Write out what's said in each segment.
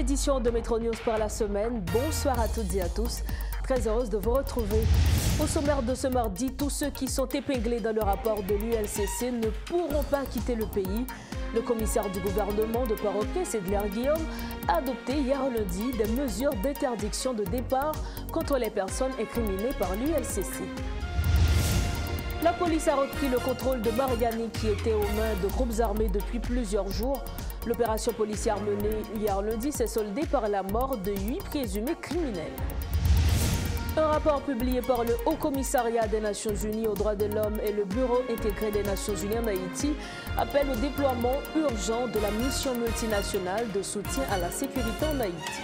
l'édition de Métro News pour la semaine. Bonsoir à toutes et à tous. Très heureuse de vous retrouver. Au sommaire de ce mardi, tous ceux qui sont épinglés dans le rapport de l'ULCC ne pourront pas quitter le pays. Le commissaire du gouvernement de Port-au-Prince, Cédler Guillaume, a adopté hier lundi des mesures d'interdiction de départ contre les personnes incriminées par l'ULCC. La police a repris le contrôle de Mariani qui était aux mains de groupes armés depuis plusieurs jours. L'opération policière menée hier lundi s'est soldée par la mort de 8 présumés criminels. Un rapport publié par le Haut Commissariat des Nations Unies aux droits de l'homme et le Bureau intégré des Nations Unies en Haïti appelle au déploiement urgent de la mission multinationale de soutien à la sécurité en Haïti.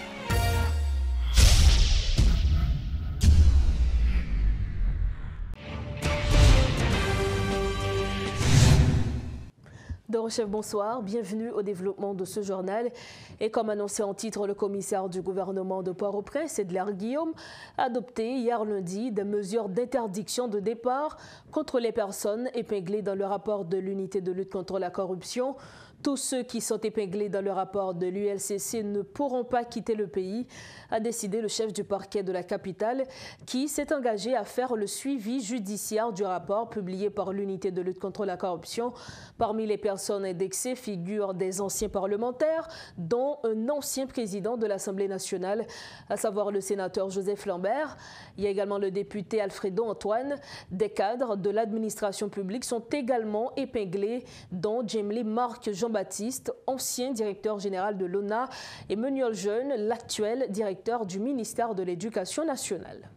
Chef, bonsoir, bienvenue au développement de ce journal. Et comme annoncé en titre, le commissaire du gouvernement de Port-au-Prince, Cédler Guillaume, a adopté hier lundi des mesures d'interdiction de départ contre les personnes épinglées dans le rapport de l'unité de lutte contre la corruption. Tous ceux qui sont épinglés dans le rapport de l'ULCC ne pourront pas quitter le pays, a décidé le chef du parquet de la capitale qui s'est engagé à faire le suivi judiciaire du rapport publié par l'unité de lutte contre la corruption. Parmi les personnes indexées figurent des anciens parlementaires, dont un ancien président de l'Assemblée nationale, à savoir le sénateur Joseph Lambert. Il y a également le député Alfredo Antoine. Des cadres de l'administration publique sont également épinglés, dont Jemlé Marc Jean-Baptiste, ancien directeur général de l'ONA, et Meuniol Jeune, l'actuel directeur du ministère de l'Éducation nationale.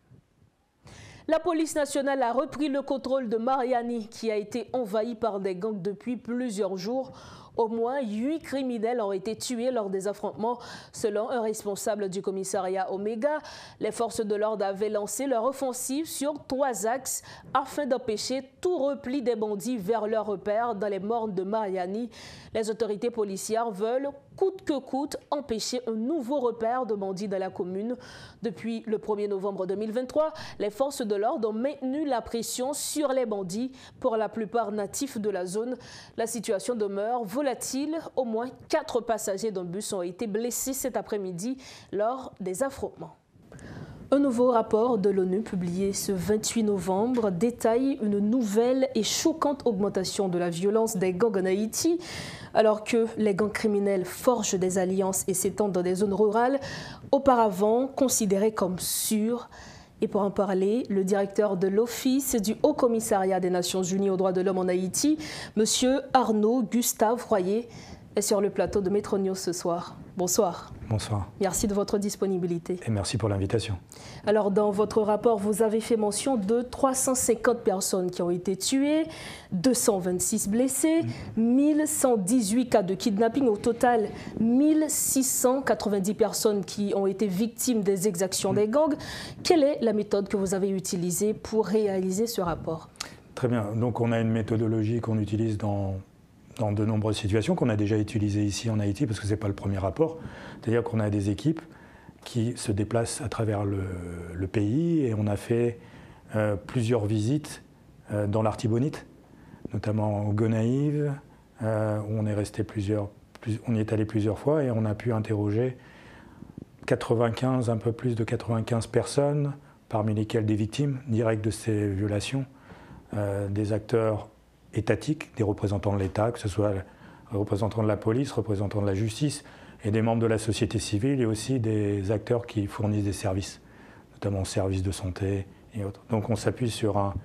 La police nationale a repris le contrôle de Mariani, qui a été envahi par des gangs depuis plusieurs jours. Au moins 8 criminels ont été tués lors des affrontements, selon un responsable du commissariat Omega. Les forces de l'ordre avaient lancé leur offensive sur 3 axes afin d'empêcher tout repli des bandits vers leur repère dans les mornes de Mariani. Les autorités policières veulent coûte que coûte empêcher un nouveau repère de bandits dans la commune. Depuis le 1er novembre 2023, les forces de l'ordre ont maintenu la pression sur les bandits, pour la plupart natifs de la zone. La situation demeure volatile. Au moins 4 passagers d'un bus ont été blessés cet après-midi lors des affrontements. Un nouveau rapport de l'ONU publié ce 28 novembre détaille une nouvelle et choquante augmentation de la violence des gangs en Haïti. Alors que les gangs criminels forgent des alliances et s'étendent dans des zones rurales, auparavant considérées comme sûres. Et pour en parler, le directeur de l'Office du Haut Commissariat des Nations Unies aux droits de l'homme en Haïti, M. Arnaud Gustave Royer, est sur le plateau de Métro News ce soir. Bonsoir. Bonsoir. Merci de votre disponibilité. Et merci pour l'invitation. Alors, dans votre rapport, vous avez fait mention de 350 personnes qui ont été tuées, 226 blessés, 1118 cas de kidnapping. Au total, 1690 personnes qui ont été victimes des exactions des gangs. Quelle est la méthode que vous avez utilisée pour réaliser ce rapport? Très bien. Donc, on a une méthodologie qu'on utilise dans de nombreuses situations, qu'on a déjà utilisées ici en Haïti, parce que ce n'est pas le premier rapport. C'est-à-dire qu'on a des équipes qui se déplacent à travers le pays, et on a fait plusieurs visites dans l'Artibonite, notamment au Gonaïves, où on est resté on y est allé plusieurs fois, et on a pu interroger un peu plus de 95 personnes, parmi lesquelles des victimes directes de ces violations, des acteurs étatiques, des représentants de l'État, que ce soit représentants de la police, représentants de la justice, et des membres de la société civile, et aussi des acteurs qui fournissent des services, notamment services de santé et autres. Donc on s'appuie sur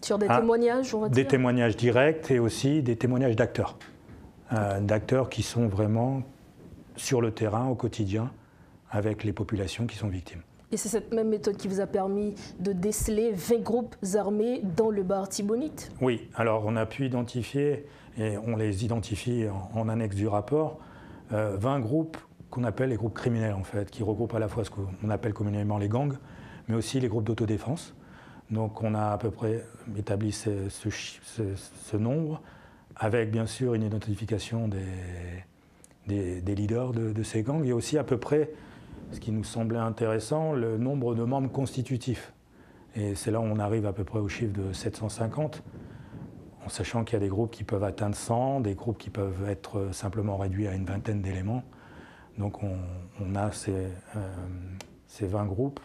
des témoignages, on va dire. Des témoignages directs, et aussi des témoignages d'acteurs. D'acteurs qui sont vraiment sur le terrain, au quotidien, avec les populations qui sont victimes. Et c'est cette même méthode qui vous a permis de déceler 20 groupes armés dans le bas Artibonite? Oui, alors on a pu identifier, et on les identifie en annexe du rapport, 20 groupes qu'on appelle les groupes criminels, en fait, qui regroupent à la fois ce qu'on appelle communément les gangs, mais aussi les groupes d'autodéfense. Donc on a à peu près établi ce nombre, avec bien sûr une identification des leaders de ces gangs. Il y a aussi à peu près, ce qui nous semblait intéressant, le nombre de membres constitutifs. Et c'est là où on arrive à peu près au chiffre de 750, en sachant qu'il y a des groupes qui peuvent atteindre 100, des groupes qui peuvent être simplement réduits à une vingtaine d'éléments. Donc on a ces 20 groupes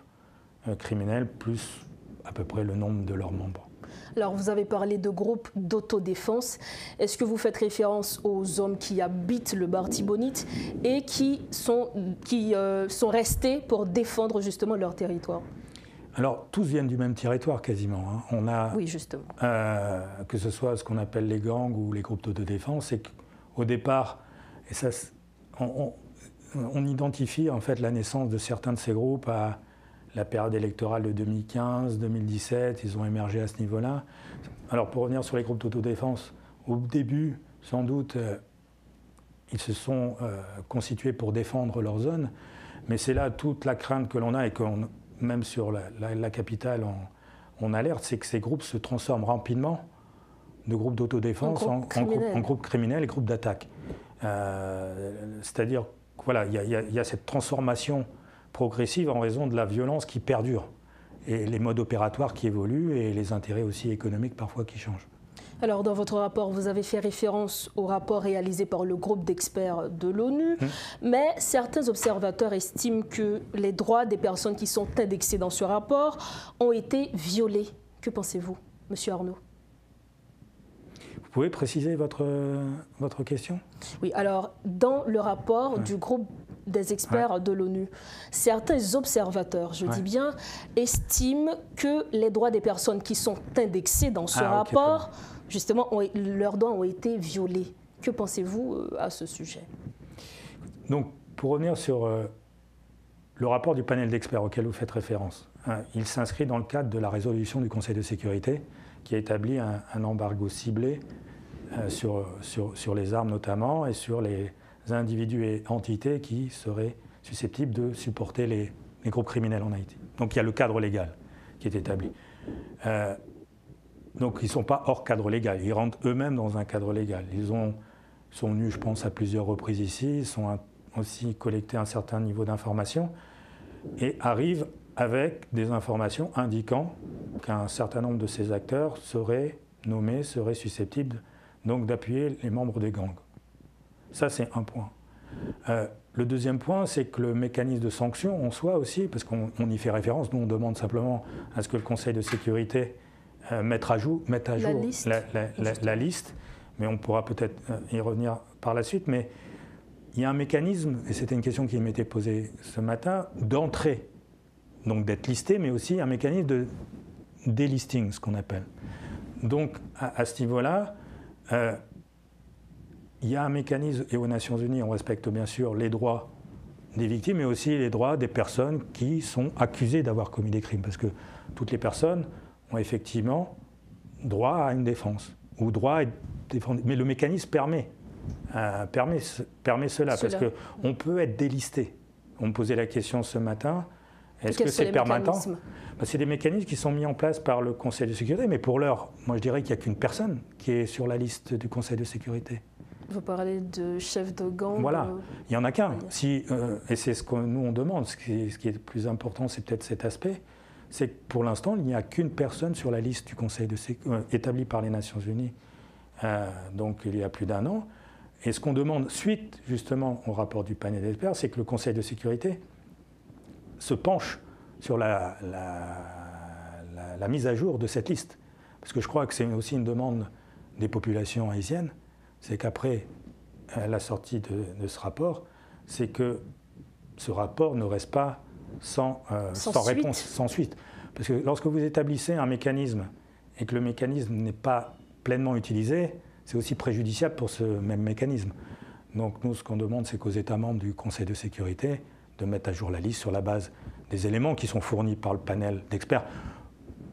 criminels, plus à peu près le nombre de leurs membres. Alors, vous avez parlé de groupes d'autodéfense. Est-ce que vous faites référence aux hommes qui habitent le Bartibonite et qui sont restés pour défendre justement leur territoire? Alors, tous viennent du même territoire quasiment. Hein. On a, oui, justement. Que ce soit ce qu'on appelle les gangs ou les groupes d'autodéfense, c'est qu'au départ, et ça, on identifie en fait la naissance de certains de ces groupes à la période électorale de 2015, 2017, ils ont émergé à ce niveau-là. Alors pour revenir sur les groupes d'autodéfense, au début, sans doute, ils se sont constitués pour défendre leur zone, mais c'est là toute la crainte que l'on a et que même sur la capitale, on alerte, c'est que ces groupes se transforment rapidement de groupes d'autodéfense en groupes criminels et groupes d'attaque. C'est-à-dire, voilà, il y a cette transformation progressive en raison de la violence qui perdure et les modes opératoires qui évoluent et les intérêts aussi économiques parfois qui changent. Alors, dans votre rapport, vous avez fait référence au rapport réalisé par le groupe d'experts de l'ONU, mais certains observateurs estiment que les droits des personnes qui sont indexées dans ce rapport ont été violés. Que pensez-vous, Monsieur Arnaud? Vous pouvez préciser votre question? Oui, alors, dans le rapport du groupe des experts de l'ONU, certains observateurs, je dis bien, estiment que les droits des personnes qui sont indexées dans ce rapport, justement, leurs droits ont été violés. Que pensez-vous à ce sujet? Donc, pour revenir sur le rapport du panel d'experts auquel vous faites référence, il s'inscrit dans le cadre de la résolution du Conseil de sécurité qui a établi un embargo ciblé sur les armes notamment et sur les individus et entités qui seraient susceptibles de supporter les groupes criminels en Haïti. Donc il y a le cadre légal qui est établi. Donc ils ne sont pas hors cadre légal, ils rentrent eux-mêmes dans un cadre légal. Ils sont venus, je pense, à plusieurs reprises ici, ils sont aussi collecté un certain niveau d'information et arrivent avec des informations indiquant qu'un certain nombre de ces acteurs seraient nommés, seraient susceptibles donc d'appuyer les membres des gangs. Ça, c'est un point. Le deuxième point, c'est que le mécanisme de sanction en soi aussi, parce qu'on y fait référence, nous on demande simplement à ce que le Conseil de sécurité mette à jour la liste, mais on pourra peut-être y revenir par la suite. Mais il y a un mécanisme, et c'était une question qui m'était posée ce matin, d'entrée, donc d'être listé, mais aussi un mécanisme de délisting, ce qu'on appelle. Donc à ce niveau-là, il y a un mécanisme, et aux Nations Unies, on respecte bien sûr les droits des victimes, mais aussi les droits des personnes qui sont accusées d'avoir commis des crimes. Parce que toutes les personnes ont effectivement droit à une défense, ou droit à être défendu. Mais le mécanisme permet cela, parce qu'on peut être délisté. On me posait la question ce matin, est-ce que c'est permanent? C'est des mécanismes qui sont mis en place par le Conseil de sécurité, mais pour l'heure, moi je dirais qu'il n'y a qu'une personne qui est sur la liste du Conseil de sécurité. Vous parlez de chef de gang. Voilà, il n'y en a qu'un. Et c'est ce que nous on demande, ce qui est le plus important, c'est peut-être cet aspect, c'est que pour l'instant, il n'y a qu'une personne sur la liste du Conseil de sécurité établie par les Nations Unies, donc il y a plus d'1 an. Et ce qu'on demande, suite justement au rapport du panel d'experts, c'est que le Conseil de sécurité se penche sur la mise à jour de cette liste. Parce que je crois que c'est aussi une demande des populations haïtiennes, c'est qu'après la sortie de ce rapport, c'est que ce rapport ne reste pas sans réponse, sans suite. Parce que lorsque vous établissez un mécanisme et que le mécanisme n'est pas pleinement utilisé, c'est aussi préjudiciable pour ce même mécanisme. Donc nous, ce qu'on demande, c'est qu'aux États membres du Conseil de sécurité de mettre à jour la liste sur la base des éléments qui sont fournis par le panel d'experts.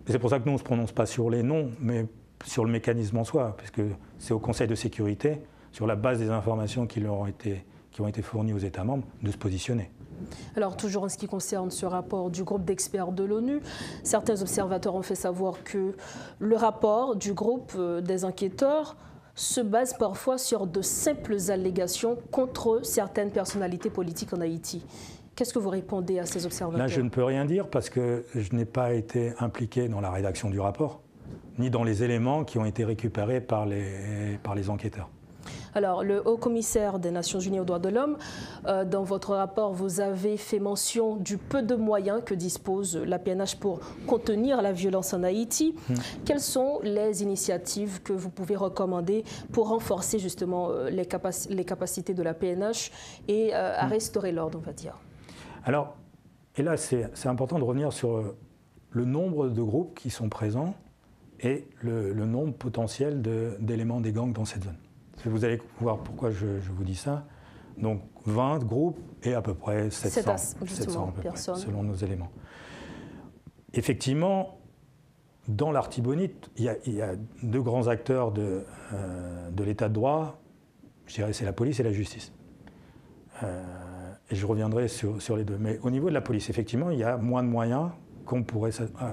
C'est pour ça que nous, on ne se prononce pas sur les noms, mais sur le mécanisme en soi, puisque c'est au Conseil de sécurité, sur la base des informations qui ont été fournies aux États membres, de se positionner. Alors, toujours en ce qui concerne ce rapport du groupe d'experts de l'ONU, certains observateurs ont fait savoir que le rapport du groupe des enquêteurs se base parfois sur de simples allégations contre certaines personnalités politiques en Haïti. Qu'est-ce que vous répondez à ces observateurs? Là, je ne peux rien dire parce que je n'ai pas été impliqué dans la rédaction du rapport, ni dans les éléments qui ont été récupérés par les enquêteurs. Alors, le haut-commissaire des Nations Unies aux droits de l'homme, dans votre rapport, vous avez fait mention du peu de moyens que dispose la PNH pour contenir la violence en Haïti. Quelles sont les initiatives que vous pouvez recommander pour renforcer justement les capacités de la PNH et à restaurer l'ordre, on va dire? Alors, et là, c'est important de revenir sur le nombre de groupes qui sont présents et le nombre potentiel d'éléments des gangs dans cette zone. Vous allez voir pourquoi je vous dis ça. Donc 20 groupes et à peu près 700 à peu près, selon nos éléments. Effectivement, dans l'Artibonite, il y a deux grands acteurs de l'état de droit. Je dirais c'est la police et la justice. Et je reviendrai sur les deux. Mais au niveau de la police, effectivement, il y a moins de moyens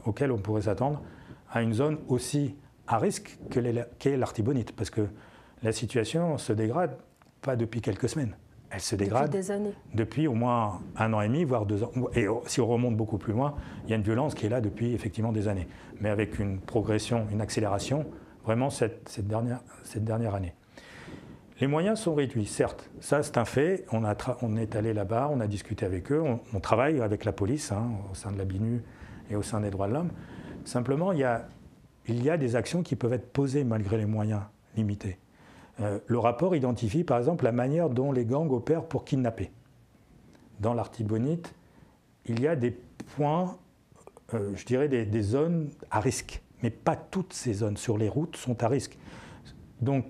auxquels on pourrait s'attendre à une zone aussi à risque qu'est l'Artibonite. Parce que la situation se dégrade pas depuis quelques semaines. Elle se dégrade depuis des années. Depuis au moins 1 an et demi, voire 2 ans. Et si on remonte beaucoup plus loin, il y a une violence qui est là depuis effectivement des années. Mais avec une progression, une accélération, vraiment cette dernière année. Les moyens sont réduits, certes. Ça, c'est un fait. On est allé là-bas, on a discuté avec eux. On travaille avec la police, au sein de la BINU et au sein des droits de l'homme. Simplement, il y a des actions qui peuvent être posées malgré les moyens limités. Le rapport identifie par exemple la manière dont les gangs opèrent pour kidnapper. Dans l'Artibonite, il y a des points, je dirais des zones à risque. Mais pas toutes ces zones sur les routes sont à risque. Donc,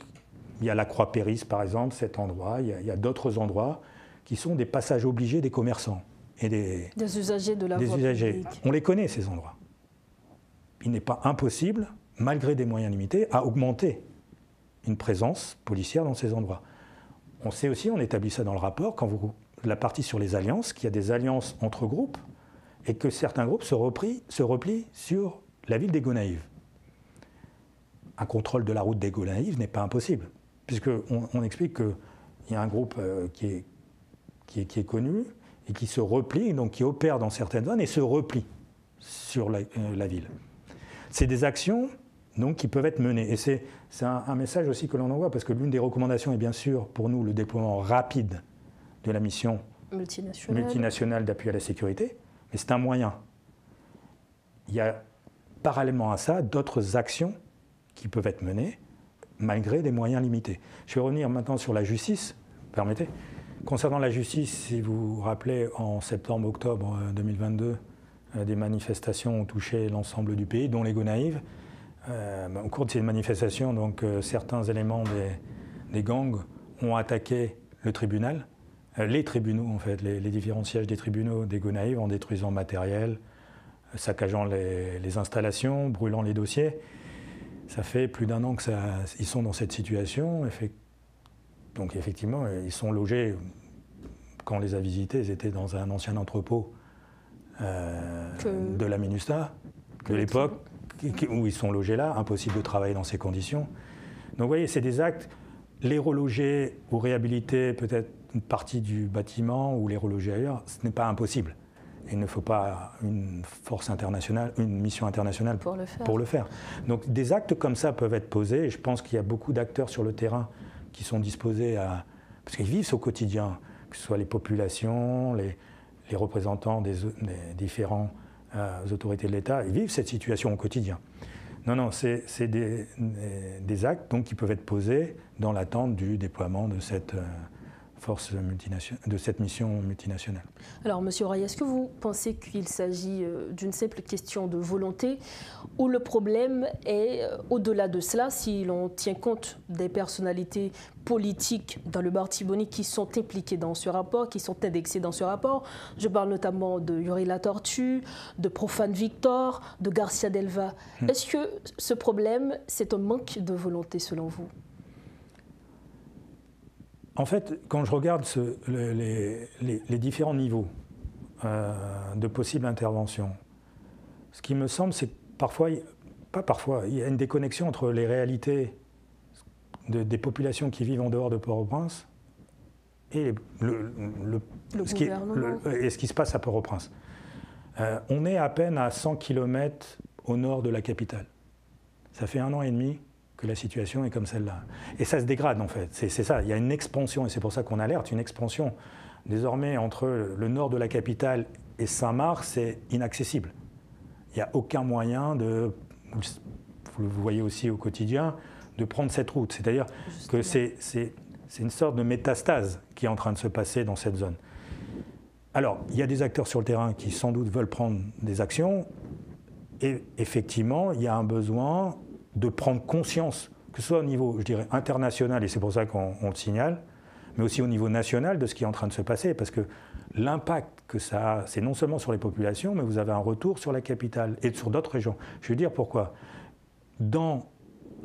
il y a la Croix-Péris par exemple, cet endroit. Il y a d'autres endroits qui sont des passages obligés des commerçants et des usagers de la voie publique. On les connaît, ces endroits. Il n'est pas impossible, malgré des moyens limités, à augmenter une présence policière dans ces endroits. On sait aussi, on établit ça dans le rapport, la partie sur les alliances, qu'il y a des alliances entre groupes et que certains groupes se replient sur la ville des Gonaïves. Un contrôle de la route des Gonaïves n'est pas impossible, puisqu'on explique qu'il y a un groupe qui est connu et qui se replie, donc qui opère dans certaines zones et se replie sur la ville. C'est des actions donc, qui peuvent être menées. Et c'est un message aussi que l'on envoie, parce que l'une des recommandations est bien sûr pour nous le déploiement rapide de la mission multinationale d'appui à la sécurité, mais c'est un moyen. Il y a parallèlement à ça d'autres actions qui peuvent être menées malgré des moyens limités. Je vais revenir maintenant sur la justice, permettez. Concernant la justice, si vous vous rappelez, en septembre-octobre 2022, des manifestations ont touché l'ensemble du pays, dont les Gonaïves. Au cours de ces manifestations, donc, certains éléments des gangs ont attaqué le tribunal, les tribunaux en fait, les différents sièges des tribunaux des Gonaïves, en détruisant matériel, saccageant les installations, brûlant les dossiers. Ça fait plus d'1 an qu'ils sont dans cette situation. Donc effectivement, ils sont logés, quand on les a visités, ils étaient dans un ancien entrepôt de la MINUSTAH de l'époque, où ils sont logés là, impossible de travailler dans ces conditions. Donc vous voyez, c'est des actes, les reloger ou réhabiliter peut-être une partie du bâtiment ou les reloger ailleurs, ce n'est pas impossible. Il ne faut pas une force internationale, une mission internationale pour le faire. Donc des actes comme ça peuvent être posés, et je pense qu'il y a beaucoup d'acteurs sur le terrain qui sont disposés à... Parce qu'ils vivent au quotidien, que ce soit les populations, les représentants des différents autorités de l'État, ils vivent cette situation au quotidien. Non, c'est des actes donc, qui peuvent être posés dans l'attente du déploiement de cette de cette mission multinationale. Alors, M. Ray, est-ce que vous pensez qu'il s'agit d'une simple question de volonté ou le problème est au-delà de cela, si l'on tient compte des personnalités politiques dans le Artibonite qui sont impliquées dans ce rapport, qui sont indexées dans ce rapport? Je parle notamment de Yuri Latortue, de Profane Victor, de Garcia Delva. Est-ce que ce problème, c'est un manque de volonté selon vous? En fait, quand je regarde les différents niveaux de possibles interventions, ce qui me semble, c'est que parfois, il y a une déconnexion entre les réalités des populations qui vivent en dehors de Port-au-Prince et ce qui se passe à Port-au-Prince. On est à peine à 100 km au nord de la capitale. Ça fait 1 an et demi que la situation est comme celle-là. Et ça se dégrade en fait, c'est ça, il y a une expansion, et c'est pour ça qu'on alerte, une expansion. Désormais, entre le nord de la capitale et Saint-Marc, c'est inaccessible. Il n'y a aucun moyen de, vous le voyez aussi au quotidien, de prendre cette route. C'est-à-dire que c'est une sorte de métastase qui est en train de se passer dans cette zone. Alors, il y a des acteurs sur le terrain qui sans doute veulent prendre des actions, et effectivement, il y a un besoin de prendre conscience, que ce soit au niveau, je dirais, international, et c'est pour ça qu'on le signale, mais aussi au niveau national de ce qui est en train de se passer, parce que l'impact que ça a, c'est non seulement sur les populations, mais vous avez un retour sur la capitale et sur d'autres régions. Je vais dire pourquoi. Dans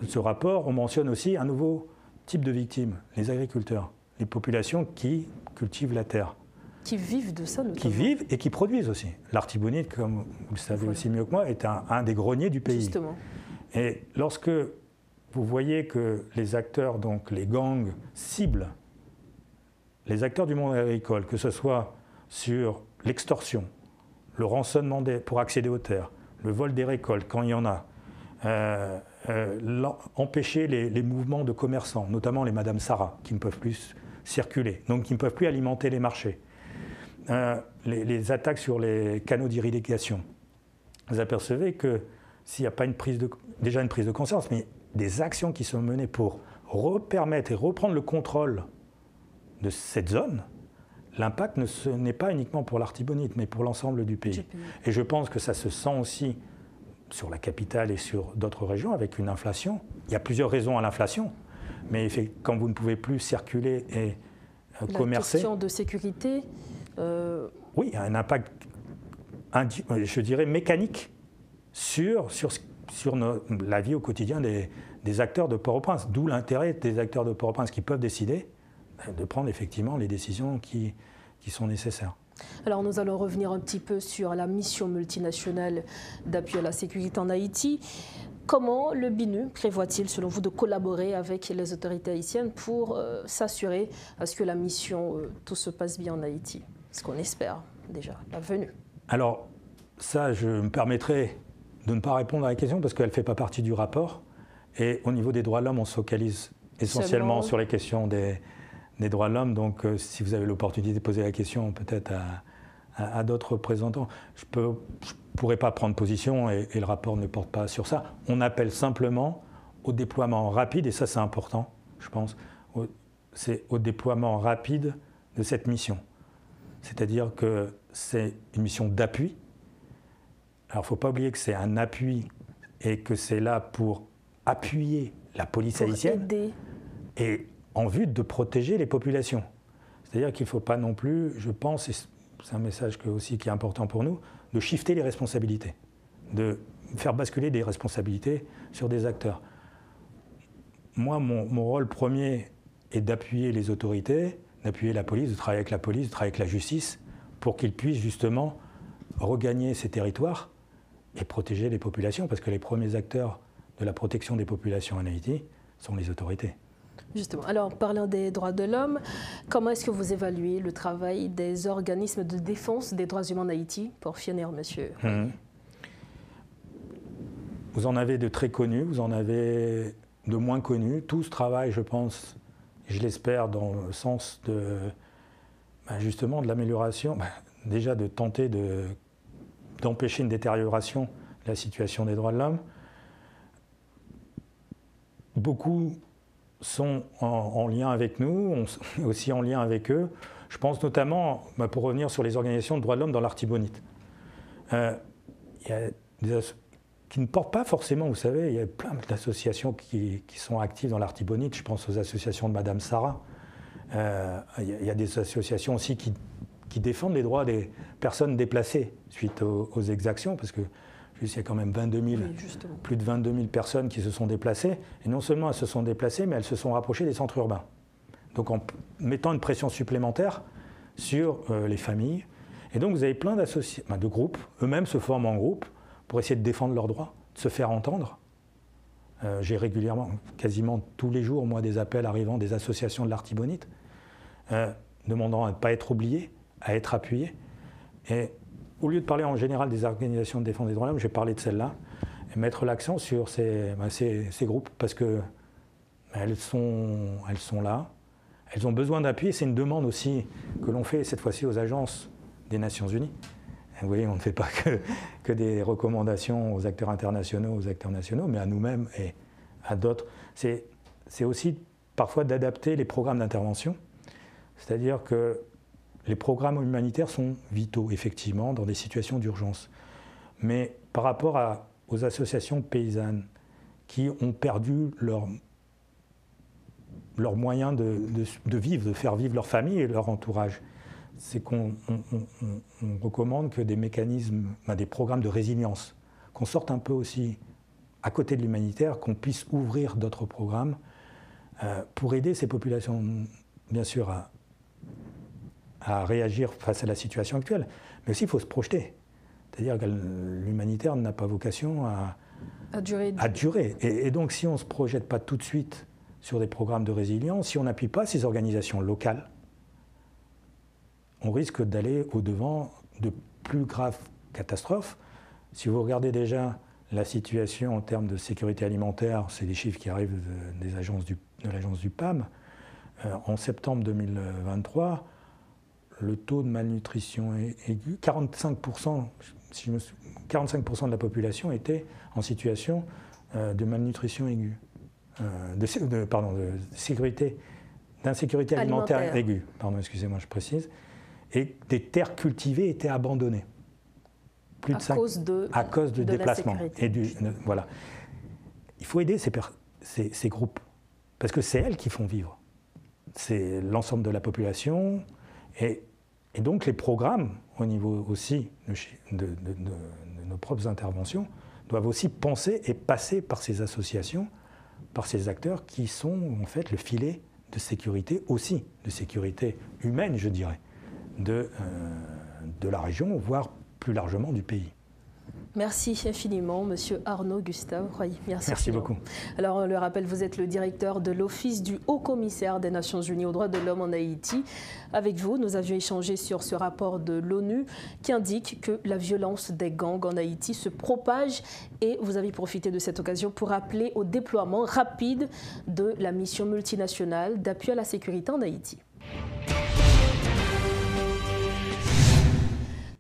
ce rapport, on mentionne aussi un nouveau type de victimes, les agriculteurs, les populations qui cultivent la terre. Qui vivent de ça, notamment. Qui vivent et qui produisent aussi. L'Artibonite, comme vous le savez aussi mieux que moi, est un des greniers du pays. Justement. Et lorsque vous voyez que les acteurs, donc les gangs, ciblent les acteurs du monde agricole, que ce soit sur l'extorsion, le rançonnement pour accéder aux terres, le vol des récoltes quand il y en a, empêcher les mouvements de commerçants, notamment les Madame Sarah, qui ne peuvent plus circuler, donc qui ne peuvent plus alimenter les marchés, les attaques sur les canaux d'irrigation. Vous apercevez que s'il n'y a pas déjà une prise de conscience, mais des actions qui sont menées pour permettre et reprendre le contrôle de cette zone, l'impact n'est pas uniquement pour l'Artibonite, mais pour l'ensemble du pays. Et je pense que ça se sent aussi sur la capitale et sur d'autres régions avec une inflation. Il y a plusieurs raisons à l'inflation, mais quand vous ne pouvez plus circuler et commercer... La question de sécurité... Oui, il y a un impact, je dirais, mécanique sur la vie au quotidien des acteurs de Port-au-Prince. D'où l'intérêt des acteurs de Port-au-Prince qui peuvent décider de prendre effectivement les décisions qui sont nécessaires. Alors nous allons revenir un petit peu sur la mission multinationale d'appui à la sécurité en Haïti. Comment le BINU prévoit-il, selon vous, de collaborer avec les autorités haïtiennes pour s'assurer à ce que la mission, tout se passe bien en Haïti? Ce qu'on espère déjà, la venue. Alors ça, je me permettrai de ne pas répondre à la question parce qu'elle ne fait pas partie du rapport. Et au niveau des droits de l'homme, on se focalise essentiellement sur les questions des droits de l'homme. Donc, si vous avez l'opportunité de poser la question peut-être à d'autres représentants, je ne pourrais pas prendre position et le rapport ne porte pas sur ça. On appelle simplement au déploiement rapide, et ça c'est important, je pense, c'est au déploiement rapide de cette mission. C'est-à-dire que c'est une mission d'appui. Alors, il ne faut pas oublier que c'est un appui et que c'est là pour appuyer la police haïtienne. Aider. Et en vue de protéger les populations. C'est-à-dire qu'il ne faut pas non plus, je pense, et c'est un message aussi qui est important pour nous, de shifter les responsabilités, de faire basculer des responsabilités sur des acteurs. Moi, mon rôle premier est d'appuyer les autorités, d'appuyer la police, de travailler avec la police, de travailler avec la justice, pour qu'ils puissent justement regagner ces territoires et protéger les populations, parce que les premiers acteurs de la protection des populations en Haïti sont les autorités. Justement. Alors, parlant des droits de l'homme, comment est-ce que vous évaluez le travail des organismes de défense des droits humains en Haïti? Pour finir, monsieur. Vous en avez de très connus, vous en avez de moins connus. Tous travaillent, je pense, je l'espère, dans le sens justement de l'amélioration, déjà de tenter d'empêcher une détérioration de la situation des droits de l'homme. Beaucoup sont en lien avec nous, aussi en lien avec eux. Je pense notamment, pour revenir sur les organisations de droits de l'homme dans l'Artibonite. Il y a qui ne portent pas forcément, vous savez, il y a plein d'associations qui sont actives dans l'Artibonite. Je pense aux associations de Madame Sarah. Il y a des associations aussi qui défendent les droits des personnes déplacées suite aux exactions, parce que il y a quand même 22 000, plus de 22 000 personnes qui se sont déplacées. Et non seulement elles se sont déplacées, mais elles se sont rapprochées des centres urbains. Donc en mettant une pression supplémentaire sur les familles. Et donc vous avez plein de groupes, eux-mêmes se forment en groupe pour essayer de défendre leurs droits, de se faire entendre. J'ai régulièrement, quasiment tous les jours, moi, des appels arrivant des associations de l'Artibonite, demandant à ne pas être oubliés, à être appuyés. Et au lieu de parler en général des organisations de défense des droits de l'homme, j'ai parlé de celle-là. mettre l'accent sur ces groupes parce que elles sont là, elles ont besoin d'appui. C'est une demande aussi que l'on fait cette fois-ci aux agences des Nations Unies. Vous voyez, on ne fait pas que des recommandations aux acteurs internationaux, aux acteurs nationaux, mais à nous-mêmes et à d'autres. C'est aussi parfois d'adapter les programmes d'intervention, c'est-à-dire que les programmes humanitaires sont vitaux, effectivement, dans des situations d'urgence. Mais par rapport aux associations paysannes qui ont perdu leurs moyens de vivre, de faire vivre leur famille et leur entourage, c'est qu'on recommande que des mécanismes, des programmes de résilience, qu'on sorte un peu aussi à côté de l'humanitaire, qu'on puisse ouvrir d'autres programmes pour aider ces populations, bien sûr, à réagir face à la situation actuelle. Mais aussi, il faut se projeter. C'est-à-dire que l'humanitaire n'a pas vocation à durer. Et donc, si on ne se projette pas tout de suite sur des programmes de résilience, si on n'appuie pas ces organisations locales, on risque d'aller au-devant de plus graves catastrophes. Si vous regardez déjà la situation en termes de sécurité alimentaire, c'est des chiffres qui arrivent de l'agence du PAM. En septembre 2023, le taux de malnutrition aiguë, 45% de la population était en situation de malnutrition aiguë, d'insécurité alimentaire aiguë. Pardon, excusez-moi, je précise. Et des terres cultivées étaient abandonnées. À cause de déplacement. Voilà. Il faut aider ces groupes, parce que c'est elles qui font vivre. C'est l'ensemble de la population. Et donc les programmes, au niveau aussi de nos propres interventions, doivent aussi penser et passer par ces associations, par ces acteurs qui sont en fait le filet de sécurité aussi, de sécurité humaine, je dirais, de la région, voire plus largement du pays. Merci infiniment, Monsieur Arnaud Gustave Royer. Merci beaucoup. Alors, on le rappelle, vous êtes le directeur de l'Office du Haut-Commissaire des Nations Unies aux droits de l'homme en Haïti. Avec vous, nous avions échangé sur ce rapport de l'ONU qui indique que la violence des gangs en Haïti se propage et vous avez profité de cette occasion pour appeler au déploiement rapide de la mission multinationale d'appui à la sécurité en Haïti.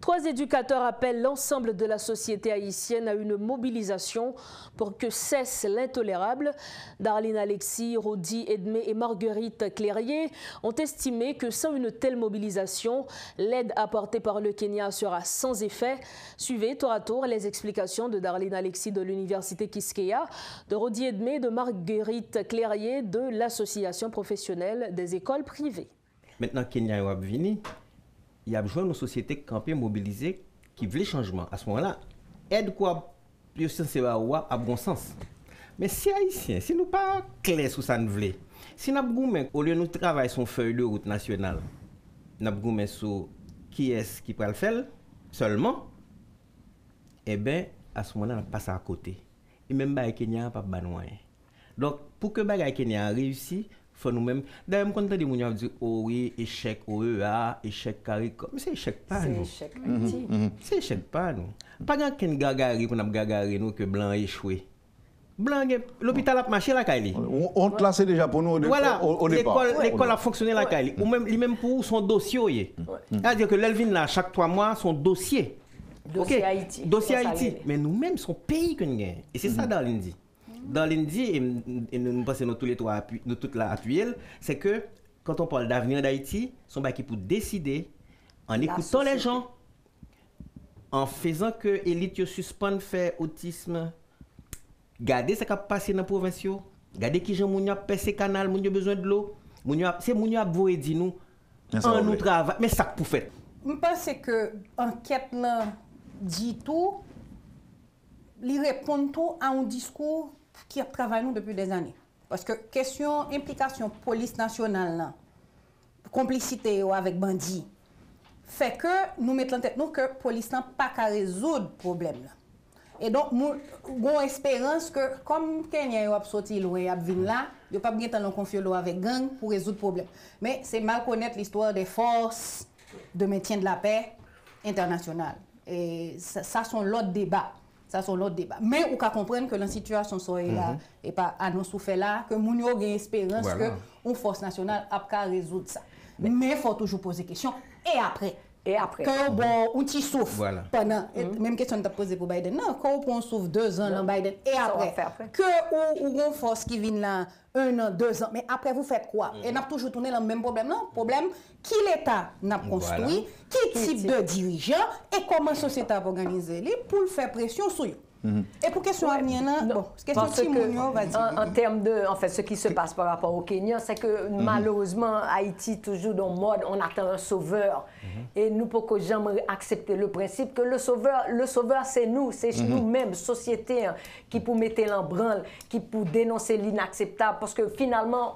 3 éducateurs appellent l'ensemble de la société haïtienne à une mobilisation pour que cesse l'intolérable. Darline Alexis, Rodi Edmé et Marguerite Clérier ont estimé que sans une telle mobilisation, l'aide apportée par le Kenya sera sans effet. Suivez tour à tour les explications de Darline Alexis de l'Université Kiskeya, de Rodi Edmé et de Marguerite Clérier de l'Association professionnelle des écoles privées. Maintenant, Kenya est venu. Il y a besoin d'une société campée, mobilisée, qui veut changement. À ce moment-là, aide quoi, plus censé avoir à bon sens. Mais si Haïtiens, si nous pas clairs sur ça, nous voulons, si nous avons au lieu de nous travailler sur une feuille de route nationale, nous avons sur qui est-ce qui peut le faire seulement, eh bien, à ce moment-là, on passe à côté. Et même Baye Kenya n'a pas de moyen. Donc, pour que Baye Kenya réussisse, faut nous-mêmes. D'ailleurs, quand on dit qu'on dit oh oui, échec OEA, échec CARICOM, mais c'est échec pas nous. C'est échec Haïti. C'est échec pas nous. Pas grand qu'un gagari qu'on a gagari nous que blanc échoué. Blanc, l'hôpital a marché la Kaili. On classait déjà pour nous au départ. L'école a fonctionné la Kaili. Ou même pour son dossier. C'est-à-dire que l'Elvin là, chaque 3 mois, son dossier. Dossier Haïti. Dossier Haïti. Mais nous-mêmes, son pays que nous gagnons. Et c'est ça dans l'Indie. Dans l'Indie, et nous pensons tous les trois, nous toutes là appuyer, c'est que quand on parle d'avenir d'Haïti, son qui pour décider en écoutant les gens, en faisant que l'élite suspende faire autisme, garder ce qui a passé dans la province, garder qui gens moun percé canal, moun besoin de l'eau, c'est moun a voé dit nous en nous travail, mais ça pour faire. Je pense que enquête là dit tout, il répond tout à un discours qui travaille nous depuis des années. Parce que question implication police nationale, là, complicité avec bandits, fait que nous mettons en tête nous que la police n'a pas qu'à résoudre le problème. Et donc, nous avons espérance que comme Kenya a sorti loin, a venu là, il n'y a pas bien de confier avec gang pour résoudre le problème. Mais c'est mal connaître l'histoire des forces de maintien de la paix internationale. Et ça sont l'autre débat. ça c'est l'autre débat. Mais on peut comprendre que la situation soit là et pas à nous souffrir là, que nous avons espérance que une force nationale a pu résoudre ça. Mais il faut toujours poser question. Et après? Que bon, un petit souffle pendant, même question de poser pour Biden, non, quand on souffle 2 ans dans Biden, et après, que ou une force qui vient là 1 an, 2 ans, mais après vous faites quoi? Et on a toujours tourné le même problème, non? Problème, qui l'État n'a construit, qui type de dirigeant, et comment la société a organisé pour faire pression sur eux. Et pour question à venir, bon, question Timonio va dire. En termes de, en fait, ce qui se passe par rapport au Kenya, c'est que malheureusement, Haïti, toujours dans le mode, on attend un sauveur. Et nous, pour que jamais accepter le principe que le sauveur, c'est nous, c'est nous-mêmes, société, qui pour mettre l'embranle, qui pour dénoncer l'inacceptable, parce que finalement,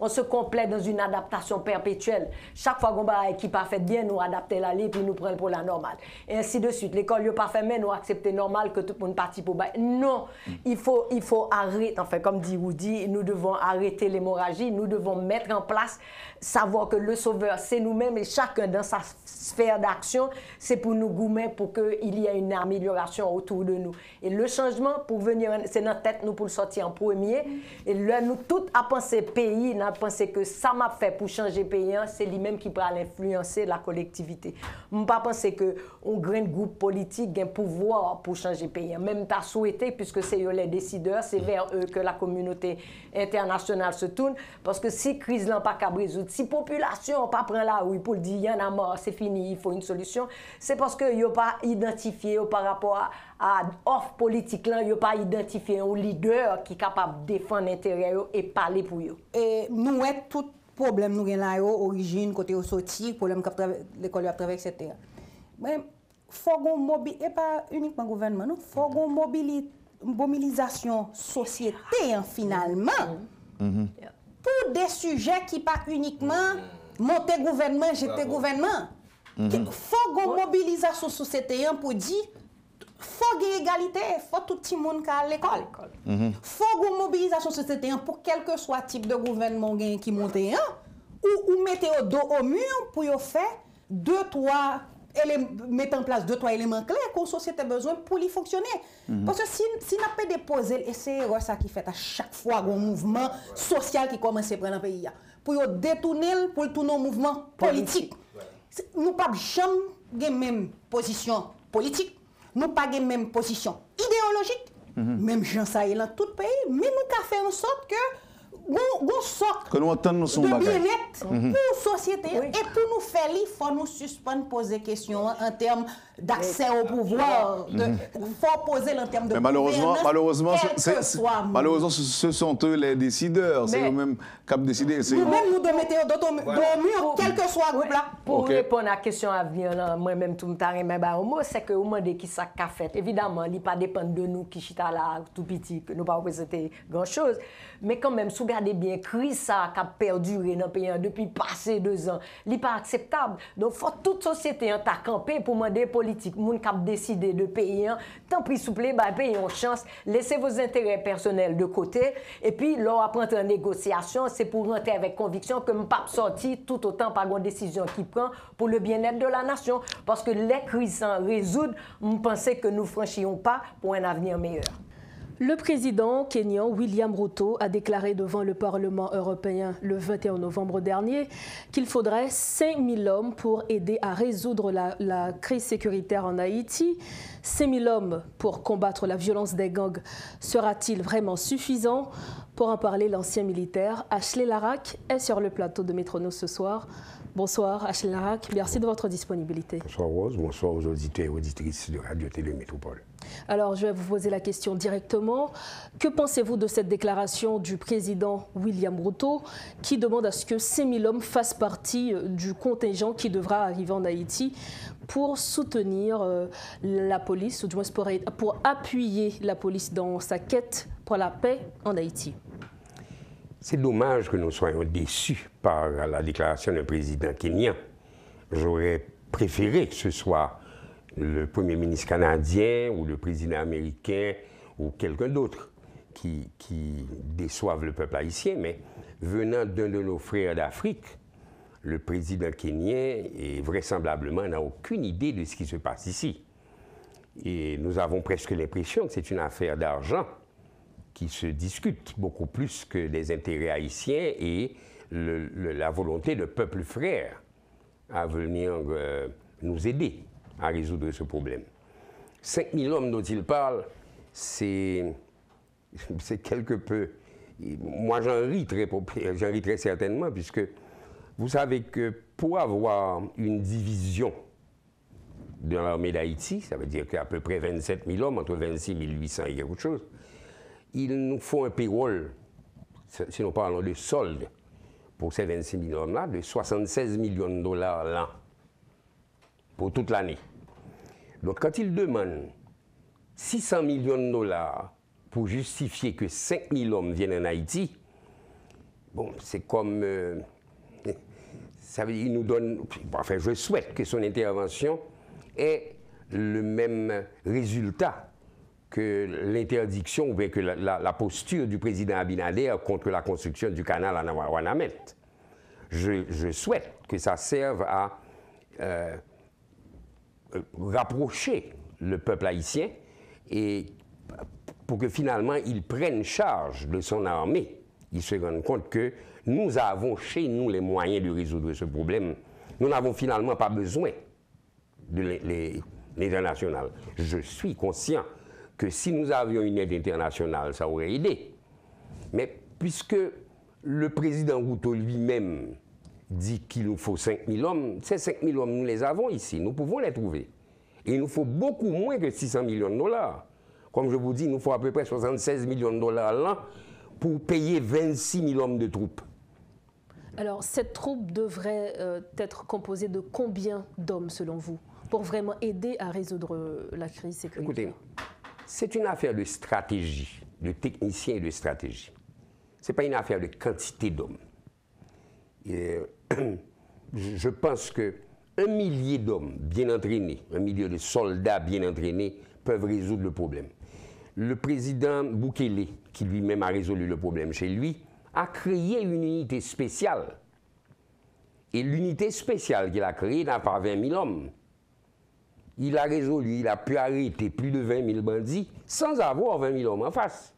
on se complète dans une adaptation perpétuelle. Chaque fois qu'on va qui pas fait bien, nous adapter la ligne, puis nous prendre pour la normale. Et ainsi de suite. L'école n'a pas fait, mais nous accepter normal que tout le monde partit pour bailler. Non, il faut arrêter. Enfin, comme dit Woody, nous devons arrêter l'hémorragie. Nous devons mettre en place, savoir que le sauveur, c'est nous-mêmes et chacun dans sa sphère d'action, c'est pour nous goumer, pour qu'il y ait une amélioration autour de nous. Et le changement, pour venir, c'est notre tête, nous, pour le sortir en premier. Et là, nous, tout à penser pays, nous penser que ça m'a fait pour changer pays, c'est lui-même qui peut influencer la collectivité. Je ne pas penser que un grand groupe politique a un pouvoir pour changer pays. Même pas souhaité, puisque c'est eux les décideurs, c'est vers eux que la communauté internationale se tourne. Parce que si crise n'a pas qu'à résoudre, si population n'a pas pris là où il peut dire il y en a marre, c'est fini, il faut une solution, c'est parce qu'ils n'ont pas identifié par rapport à l'offre politique, ils n'ont pas identifié un leader qui est capable de défendre l'intérêt et parler pour eux. Et nous, tout problème nous avons là, origine, côté au sorti, problème que l'école a travers, etc. Mais il faut qu'on mobilise, et pas uniquement le gouvernement, il faut qu'on mobilisation société finalement pour des sujets qui pas uniquement monter gouvernement, jeter gouvernement. Il faut qu'on mobilisation société pour dire faut qu'il y ait égalité, faut tout le monde à l'école. Faut une mobilisation société pour quel que soit type de gouvernement qui monte ou mettez au dos au mur pour faire 2-3 mettre en place 2-3 éléments clairs que la société a besoin pour y fonctionner. Parce que si on n'a pas déposé, et c'est ça qui fait à chaque fois un mouvement social qui commence à prendre dans le pays, pour détourner, pour tourner un mouvement politique. Nous pas jamais la même position politique. Nous pas la même position idéologique, même gens ça est dans tout le pays, mais nous avons fait en sorte que nous sorte de bien-être pour la société. Et pour nous faire, il faut nous suspendre, poser questions en termes d'accès au pouvoir. Il faut poser en termes de malheureusement, ce sont eux les décideurs. C'est eux-mêmes qui ont décidé. Nous-mêmes, nous devons mettre d'autres murs, quel que soit le groupe là. Pour répondre à la question à venir, moi-même, tout le temps, c'est que au moment de qui ça a fait. Évidemment, il ne pas dépendre de nous qui chita là, tout petit, que nous ne pas représenter grand-chose. Mais quand même, si vous regardez bien, crise ça qui a perduré dans le pays depuis passé 2 ans, il n'est pas acceptable. Donc, il faut toute société en camper pour demander politique, moun qui a décidé de payer, tant pis s'il vous plaît, payez une chance, laissez vos intérêts personnels de côté, et puis, là, après en négociation, c'est pour rentrer avec conviction que je ne peux pas sortir tout autant par une décision qui prend pour le bien-être de la nation. Parce que les crises sans résoudre, je pense que nous ne franchirons pas pour un avenir meilleur. Le président kényan William Ruto a déclaré devant le Parlement européen le 21 novembre dernier qu'il faudrait 5 000 hommes pour aider à résoudre la crise sécuritaire en Haïti. 5 000 hommes pour combattre la violence des gangs. Sera-t-il vraiment suffisant? Pour en parler, l'ancien militaire Ashley Larac est sur le plateau de Métronos ce soir. Bonsoir Ashley Larac, merci de votre disponibilité. Bonsoir Rose, bonsoir aux auditeurs et auditrices de Radio-Télé Métropole. Alors je vais vous poser la question directement. Que pensez-vous de cette déclaration du président William Ruto qui demande à ce que 5 000 hommes fassent partie du contingent qui devra arriver en Haïti pour soutenir la police, ou du moins pour appuyer la police dans sa quête pour la paix en Haïti? C'est dommage que nous soyons déçus par la déclaration d'un président kenyan. J'aurais préféré que ce soit le premier ministre canadien ou le président américain ou quelqu'un d'autre qui déçoive le peuple haïtien, mais venant d'un de nos frères d'Afrique, le président kenyan vraisemblablement n'a aucune idée de ce qui se passe ici. Et nous avons presque l'impression que c'est une affaire d'argent qui se discute beaucoup plus que des intérêts haïtiens et la volonté de peuple frère à venir nous aider à résoudre ce problème. 5 000 hommes dont il parle, c'est quelque peu... Moi, j'en ris très certainement, puisque vous savez que pour avoir une division dans l'armée d'Haïti, ça veut dire qu'à peu près 27 000 hommes, entre 26 800 et quelque chose, il nous faut un payroll, si nous parlons de solde, pour ces 26 000 hommes-là, de 76 millions de dollars l'an, pour toute l'année. Donc quand il demande 600 millions de dollars pour justifier que 5 000 hommes viennent en Haïti, bon, c'est comme... ça veut dire qu'il nous donne... Enfin, je souhaite que son intervention ait le même résultat que l'interdiction ou bien que la posture du président Abinader contre la construction du canal à Ouanamet. Je souhaite que ça serve à rapprocher le peuple haïtien et pour que finalement il prenne charge de son armée. Il se rend compte que nous avons chez nous les moyens de résoudre ce problème. Nous n'avons finalement pas besoin de l'international. Je suis conscient que si nous avions une aide internationale, ça aurait aidé. Mais puisque le président Ruto lui-même dit qu'il nous faut 5 000 hommes, ces 5 000 hommes, nous les avons ici, nous pouvons les trouver. Et il nous faut beaucoup moins que 600 millions de dollars. Comme je vous dis, il nous faut à peu près 76 millions de dollars l'an pour payer 26 000 hommes de troupes. Alors, cette troupe devrait être composée de combien d'hommes, selon vous, pour vraiment aider à résoudre la crise sécuritaire? Écoutez, c'est une affaire de stratégie, de techniciens et de stratégie. Ce n'est pas une affaire de quantité d'hommes. Je pense qu'un millier d'hommes bien entraînés, un millier de soldats bien entraînés peuvent résoudre le problème. Le président Boukele, qui lui-même a résolu le problème chez lui, a créé une unité spéciale. Et l'unité spéciale qu'il a créée n'a pas 20 000 hommes. Il a résolu, il a pu arrêter plus de 20 000 bandits sans avoir 20 000 hommes en face.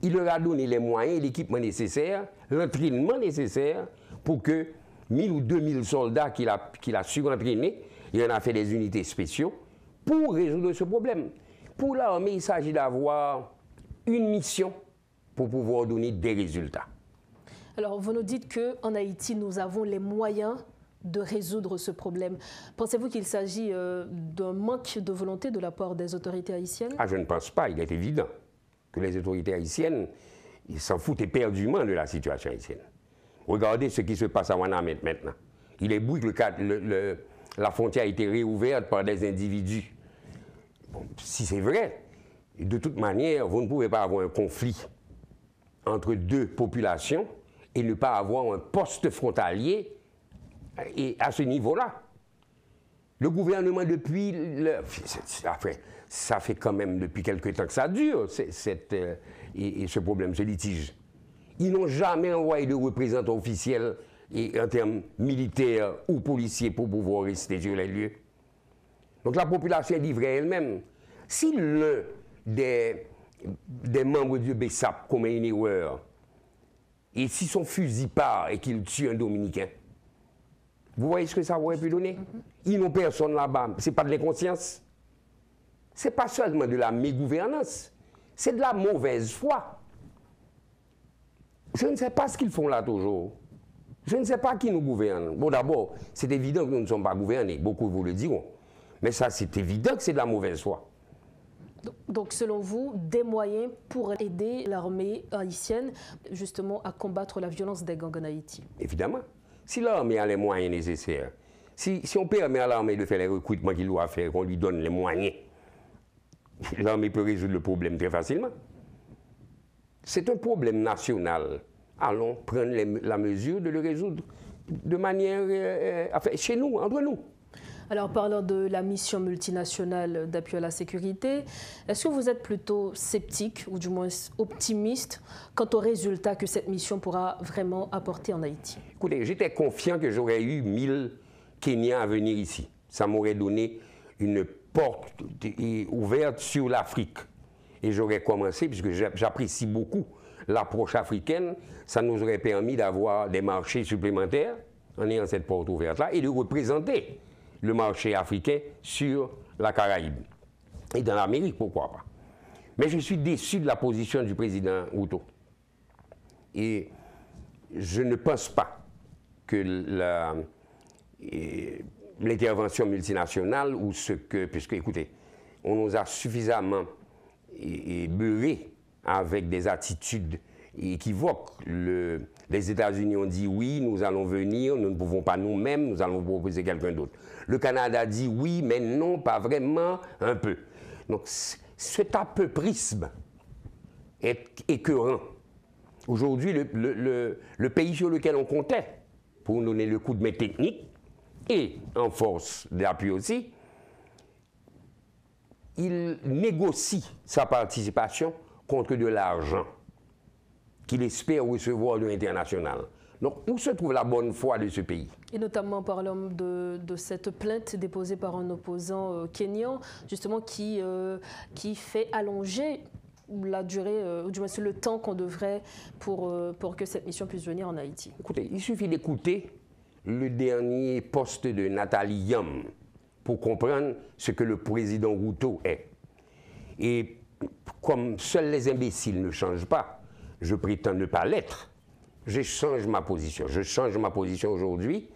Il leur a donné les moyens, l'équipement nécessaire, l'entraînement nécessaire pour que 1 000 ou 2 000 soldats qu'il a surentraînés, il en a fait des unités spéciaux pour résoudre ce problème. Pour l'armée, il s'agit d'avoir une mission pour pouvoir donner des résultats. Alors, vous nous dites qu'en Haïti, nous avons les moyens de résoudre ce problème. Pensez-vous qu'il s'agit d'un manque de volonté de la part des autorités haïtiennes? Ah, je ne pense pas. Il est évident que les autorités haïtiennes, ils s'en foutent éperdument de la situation haïtienne. Regardez ce qui se passe à Ouanamet maintenant. Il est beau que la frontière a été réouverte par des individus. Bon, si c'est vrai, de toute manière, vous ne pouvez pas avoir un conflit entre deux populations et ne pas avoir un poste frontalier et à ce niveau-là. Le gouvernement, depuis... ça fait quand même depuis quelque temps que ça dure, ce problème, ce litige. Ils n'ont jamais envoyé de représentants officiels en termes militaires ou policiers pour pouvoir rester sur les lieux. Donc la population est livrée elle-même. Si l'un des membres du BESAP commet une erreur, et si son fusil part et qu'il tue un Dominicain, vous voyez ce que ça aurait pu donner? Ils n'ont personne là-bas. Ce n'est pas de l'inconscience. Ce n'est pas seulement de la mégouvernance. C'est de la mauvaise foi. Je ne sais pas ce qu'ils font là toujours. Je ne sais pas qui nous gouverne. Bon, d'abord, c'est évident que nous ne sommes pas gouvernés. Beaucoup vous le diront. Mais ça, c'est évident que c'est de la mauvaise foi. Donc, selon vous, des moyens pour aider l'armée haïtienne, justement, à combattre la violence des gangs en Haïti? Évidemment. Si l'armée a les moyens nécessaires, si on permet à l'armée de faire les recrutements qu'il doit faire, qu'on lui donne les moyens, l'armée peut résoudre le problème très facilement. C'est un problème national. Allons prendre la mesure de le résoudre de manière, enfin, chez nous, entre nous. Alors, parlant de la mission multinationale d'appui à la sécurité, est-ce que vous êtes plutôt sceptique ou du moins optimiste quant aux résultats que cette mission pourra vraiment apporter en Haïti? Écoutez, j'étais confiant que j'aurais eu 1000 Kenyans à venir ici. Ça m'aurait donné une porte ouverte sur l'Afrique. Et j'aurais commencé, puisque j'apprécie beaucoup l'approche africaine, ça nous aurait permis d'avoir des marchés supplémentaires en ayant cette porte ouverte-là et de représenter le marché africain sur la Caraïbe. Et dans l'Amérique, pourquoi pas. Mais je suis déçu de la position du président Ruto. Et je ne pense pas que l'intervention multinationale ou ce que, puisque écoutez, on nous a suffisamment beurré avec des attitudes équivoques. Les États-Unis ont dit oui, nous allons venir, nous ne pouvons pas nous-mêmes, nous allons proposer quelqu'un d'autre. Le Canada dit oui, mais non, pas vraiment, un peu. Donc cet à-peu-prisme est écœurant. Aujourd'hui, le pays sur lequel on comptait pour nous donner le coup de main technique et en force d'appui aussi, il négocie sa participation contre de l'argent qu'il espère recevoir de l'international. Donc, où se trouve la bonne foi de ce pays? Et notamment parlant de cette plainte déposée par un opposant kényan, justement, qui fait allonger la durée, ou du moins le temps qu'on devrait pour que cette mission puisse venir en Haïti. Écoutez, il suffit d'écouter le dernier poste de Nathalie Yam pour comprendre ce que le président Ruto est. Et comme seuls les imbéciles ne changent pas, je prétends ne pas l'être, je change ma position. Je change ma position aujourd'hui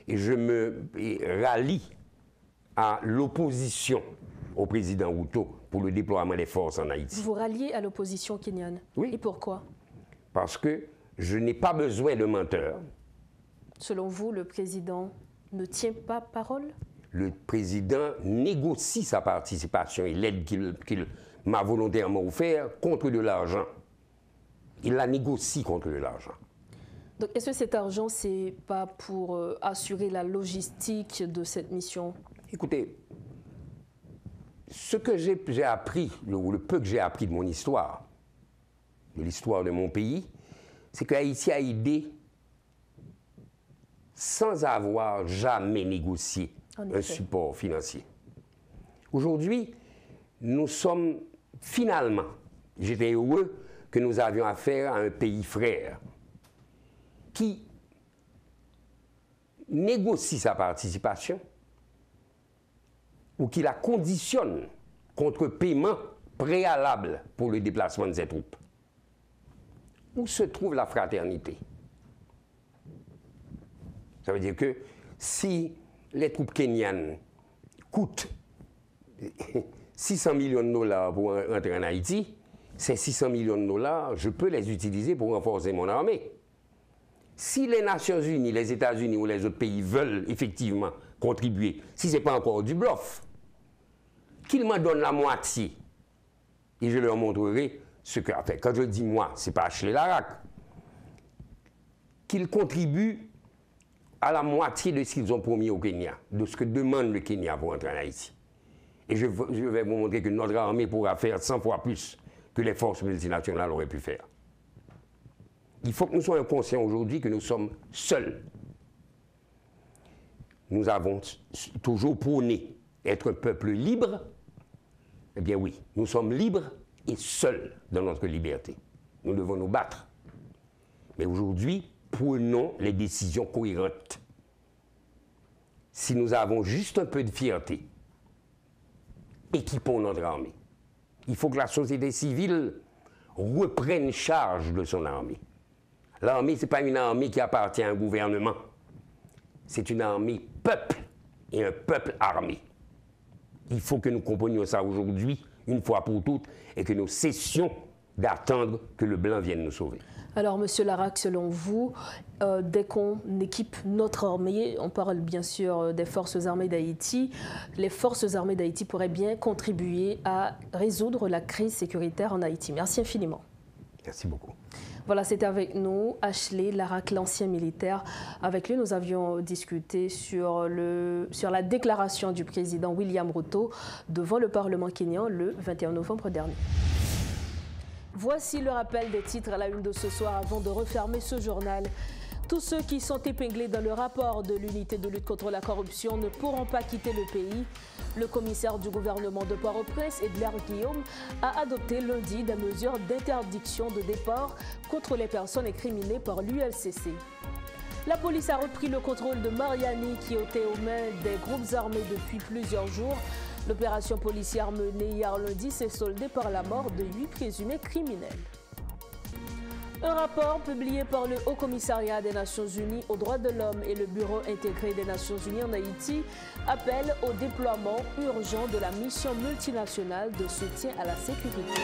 et je me rallie à l'opposition au président Ruto pour le déploiement des forces en Haïti. Vous vous ralliez à l'opposition kenyane? Oui. Et pourquoi? Parce que je n'ai pas besoin de menteurs. Selon vous, le président ne tient pas parole? Le président négocie sa participation et l'aide qu'il m'a volontairement offert contre de l'argent. Il la négocie contre de l'argent. Donc, est-ce que cet argent, c'est pas pour assurer la logistique de cette mission? Écoutez, ce que j'ai appris, le peu que j'ai appris de mon histoire, de l'histoire de mon pays, c'est qu'Haïti a aidé sans avoir jamais négocié un support financier. Aujourd'hui, nous sommes finalement, j'étais heureux que nous avions affaire à un pays frère qui négocie sa participation ou qui la conditionne contre paiement préalable pour le déplacement de ses troupes. Où se trouve la fraternité? Ça veut dire que si les troupes kenyanes coûtent 600 millions de dollars pour entrer en Haïti, ces 600 millions de dollars, je peux les utiliser pour renforcer mon armée. Si les Nations Unies, les États-Unis ou les autres pays veulent effectivement contribuer, si ce n'est pas encore du bluff, qu'ils m'en donnent la moitié et je leur montrerai ce que... Enfin, quand je dis moi, ce n'est pas Ashley Larac. Qu'ils contribuent à la moitié de ce qu'ils ont promis au Kenya, de ce que demande le Kenya pour entrer en Haïti. Et je vais vous montrer que notre armée pourra faire 100 fois plus que les forces multinationales auraient pu faire. Il faut que nous soyons conscients aujourd'hui que nous sommes seuls. Nous avons toujours prôné être un peuple libre. Eh bien oui, nous sommes libres et seuls dans notre liberté. Nous devons nous battre. Mais aujourd'hui, prenons les décisions cohérentes. Si nous avons juste un peu de fierté, équipons notre armée. Il faut que la société civile reprenne charge de son armée. L'armée, ce n'est pas une armée qui appartient à un gouvernement. C'est une armée peuple et un peuple armé. Il faut que nous comprenions ça aujourd'hui, une fois pour toutes, et que nous cessions d'attendre que le blanc vienne nous sauver. Alors, Monsieur Larac, selon vous, dès qu'on équipe notre armée, on parle bien sûr des forces armées d'Haïti, les forces armées d'Haïti pourraient bien contribuer à résoudre la crise sécuritaire en Haïti. Merci infiniment. Merci beaucoup. Voilà, c'était avec nous Ashley Larac, l'ancien militaire. Avec lui, nous avions discuté sur la déclaration du président William Ruto devant le Parlement kényan le 21 novembre dernier. Voici le rappel des titres à la une de ce soir avant de refermer ce journal. Tous ceux qui sont épinglés dans le rapport de l'unité de lutte contre la corruption ne pourront pas quitter le pays. Le commissaire du gouvernement de Port-au-Prince, Edler Guillaume, a adopté lundi des mesures d'interdiction de départ contre les personnes incriminées par l'ULCC. La police a repris le contrôle de Mariani qui était aux mains des groupes armés depuis plusieurs jours. L'opération policière menée hier lundi s'est soldée par la mort de 8 présumés criminels. Un rapport publié par le Haut Commissariat des Nations Unies aux droits de l'homme et le Bureau intégré des Nations Unies en Haïti appelle au déploiement urgent de la mission multinationale de soutien à la sécurité.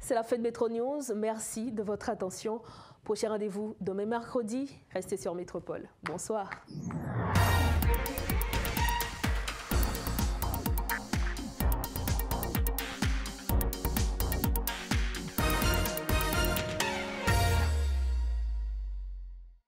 C'est la fin de Métro News. Merci de votre attention. Prochain rendez-vous demain mercredi. Restez sur Métropole. Bonsoir.